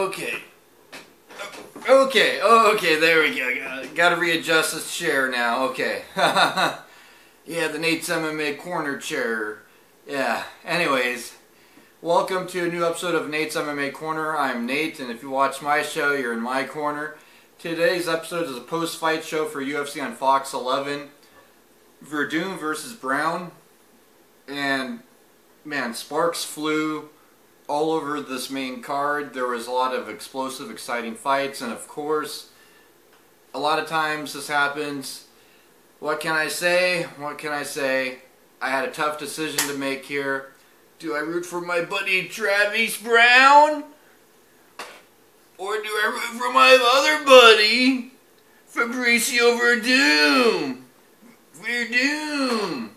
Okay. Okay, there we go. Gotta readjust this chair now. Okay. Yeah, the Nate's MMA corner chair. Yeah, anyways. Welcome to a new episode of Nate's MMA Corner. I'm Nate, and if you watch my show, you're in my corner. Today's episode is a post-fight show for UFC on Fox 11. Werdum versus Browne. And, man, sparks flew all over this main card. There was a lot of explosive, exciting fights, and of course, a lot of times this happens. What can I say? What can I say? I had a tough decision to make here. Do I root for my buddy Travis Browne? Or do I root for my other buddy, Fabricio Werdum? Werdum!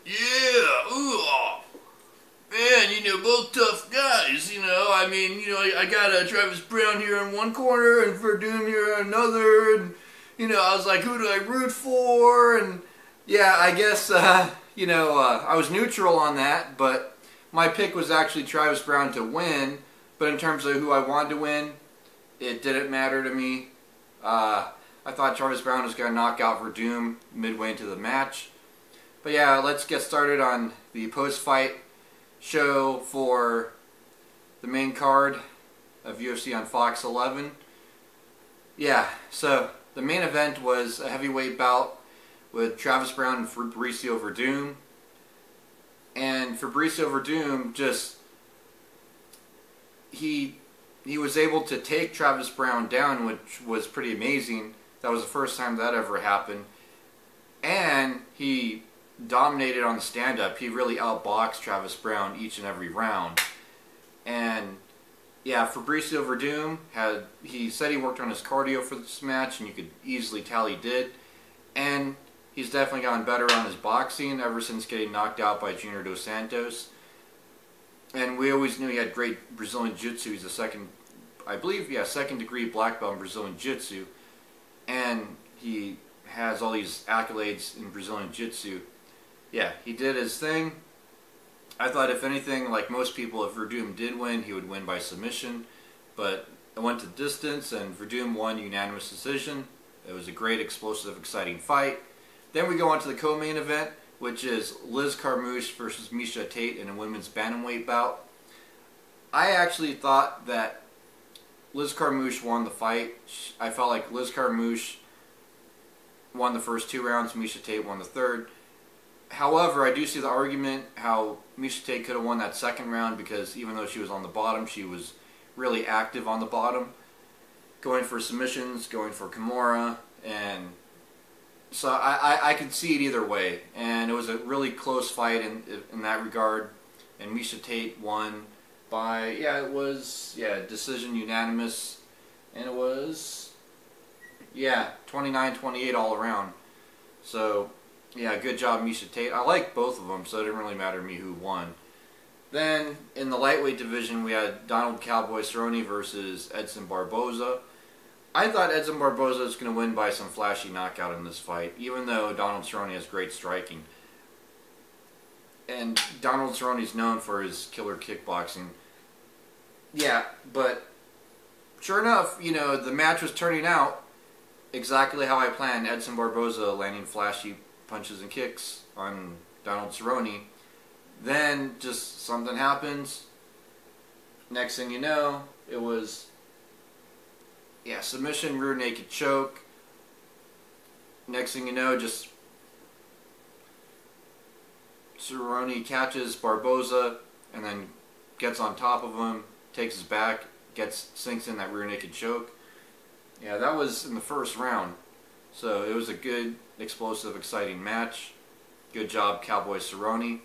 Yeah! Ooh! Man, both tough guys, I got Travis Browne here in one corner and Werdum here in another, and, I was like, who do I root for? And, yeah, I guess, I was neutral on that, but my pick was actually Travis Browne to win, but in terms of who I wanted to win, it didn't matter to me. I thought Travis Browne was going to knock out Werdum midway into the match. But yeah, let's get started on the post-fight show for the main card of UFC on Fox 11. Yeah, so the main event was a heavyweight bout with Travis Browne and Fabricio Werdum. And Fabricio Werdum he was able to take Travis Browne down, which was pretty amazing. That was the first time that ever happened. And he dominated on the stand-up. He really outboxed Travis Browne each and every round. And yeah, Fabricio Werdum he said he worked on his cardio for this match, and you could easily tell he did. And he's definitely gotten better on his boxing ever since getting knocked out by Junior Dos Santos. And we always knew he had great Brazilian Jiu-Jitsu. He's a second degree black belt in Brazilian Jiu-Jitsu. And he has all these accolades in Brazilian Jiu-Jitsu. Yeah, he did his thing. I thought, if anything, like most people, if Werdum did win, he would win by submission. But it went to distance, and Werdum won unanimous decision. It was a great, explosive, exciting fight. Then we go on to the co-main event, which is Liz Carmouche versus Miesha Tate in a women's bantamweight bout. I actually thought that Liz Carmouche won the fight. I felt like Liz Carmouche won the first two rounds, Miesha Tate won the third. However, I do see the argument how Miesha Tate could have won that second round, because even though she was on the bottom, she was really active on the bottom, going for submissions, going for Kimura, and so I could see it either way. And it was a really close fight in that regard, and Miesha Tate won by, decision, unanimous, and it was, 29-28 all around. So, yeah, good job, Miesha Tate. I like both of them, so it didn't really matter to me who won. Then, in the lightweight division, we had Donald Cowboy Cerrone versus Edson Barboza. I thought Edson Barboza was going to win by some flashy knockout in this fight, even though Donald Cerrone has great striking. And Donald Cerrone is known for his killer kickboxing. Yeah, but sure enough, the match was turning out exactly how I planned. Edson Barboza landing flashy punches and kicks on Donald Cerrone. Then just something happens. Next thing you know, it was submission, rear naked choke. Next thing you know, just Cerrone catches Barboza and then gets on top of him, takes his back, sinks in that rear naked choke. Yeah, that was in the first round. So it was a good, explosive, exciting match. Good job, Cowboy Cerrone.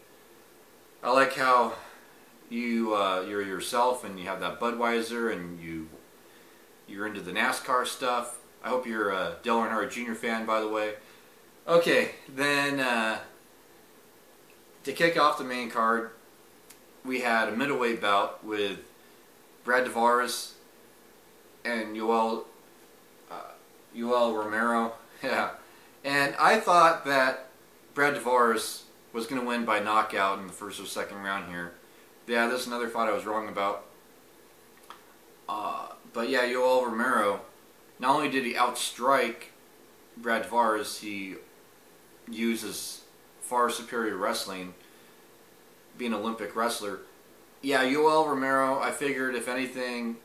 I like how you're yourself, and you have that Budweiser, and you're into the NASCAR stuff. I hope you're a Dale Earnhardt Jr. fan, by the way. Okay, then to kick off the main card, we had a middleweight bout with Brad Tavares and Yoel Romero. Yeah, and I thought that Brad Tavares was going to win by knockout in the first or second round here. Yeah, this is another fight I was wrong about. But yeah, Yoel Romero, not only did he outstrike Brad Tavares, he uses far superior wrestling, being an Olympic wrestler. Yeah, Yoel Romero, I figured if anything,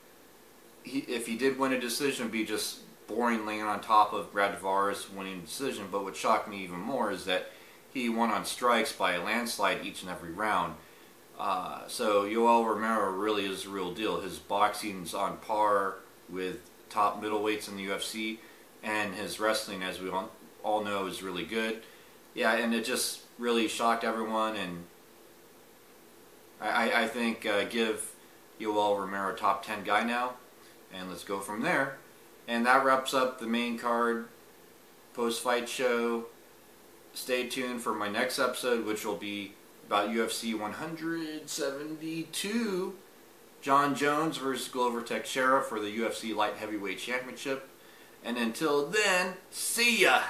if he did win a decision, it'd be just boring laying on top of Brad Tavares winning a decision. But what shocked me even more is that he won on strikes by a landslide each and every round. So Yoel Romero really is the real deal. His boxing's on par with top middleweights in the UFC, and his wrestling, as we all know, is really good. Yeah, and it just really shocked everyone, and I think give Yoel Romero a top 10 guy now, and let's go from there. And that wraps up the main card post-fight show. Stay tuned for my next episode, which will be about UFC 172, John Jones versus Glover Teixeira for the UFC Light Heavyweight Championship. And until then, see ya!